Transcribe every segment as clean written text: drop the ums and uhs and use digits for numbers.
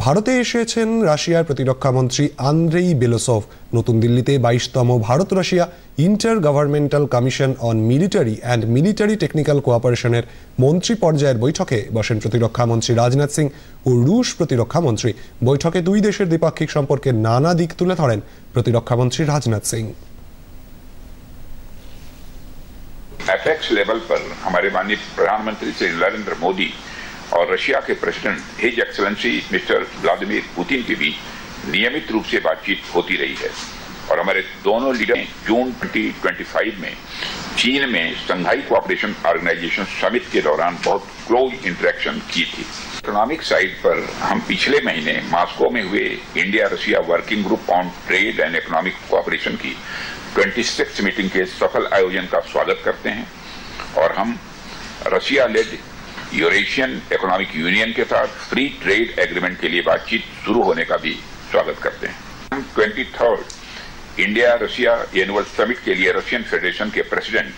ভারতে এসেছেন রাশিয়ার প্রতিরক্ষা মন্ত্রী আন্দ্রেই বেলোসভ। নতুন দিল্লিতে 22তম Bharat Russia intergovernmental commission on military and military technical কোঅপারেশনের মন্ত্রী পর্যায়ের বৈঠকে বসেন প্রতিরক্ষা মন্ত্রী রাজনাথ সিং ও রুশ প্রতিরক্ষা মন্ত্রী। বৈঠকে দুই দেশের দ্বিপাক্ষিক সম্পর্কের নানা দিক তুলে ধরেন প্রতিরক্ষা মন্ত্রী রাজনাথ সিং। एपेक्स लेवल पर हमारे माननीय प्रधानमंत्री श्री नरेंद्र मोदी और रशिया के president his excellency mister Vladimir Putin के बीच नियमित रूप से बातचीत होती रही है और हमारे दोनों लीडर ने जून 2025 में चीन में शंघाई कोऑपरेशन ऑर्गेनाइजेशन समिट के दौरान बहुत क्लोज इंटरेक्शन की थी। इकोनॉमिक साइड पर हम पिछले महीने मॉस्को में हुए India Russia working group on trade and economic cooperation की 26th मीटिंग के सफल आयोजन का स्वागत करते हैं और हम Russia led Eurasian economic union के साथ फ्री ट्रेड एग्रीमेंट के लिए बातचीत शुरू होने का भी स्वागत करते हैं। 23rd India Russia annual summit के लिए रशियन फेडरेशन के president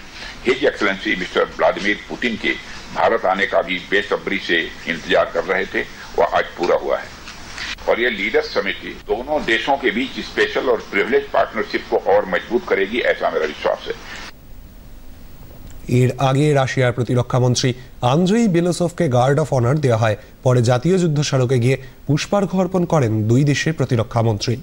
his excellency mister Vladimir Putin के भारत आने का भी बेसब्री से इंतजार कर रहे थे, वह आज पूरा हुआ है और ये लीडर्स समिति दोनों देशों के बीच स्पेशल और प्रिविलेज पार्टनरशिप को और मजबूत करेगी, ऐसा मेरा विश्वास है। এর আগে রাশিয়ার প্রতিরক্ষা মন্ত্রী আন্দ্রেই বেলোসভকে গার্ড অফ অনার দেওয়া হয়। পরে জাতীয় যুদ্ধ স্মারকে গিয়ে পুষ্পার্ঘ্য অর্পণ করেন দুই দেশের প্রতিরক্ষা মন্ত্রী।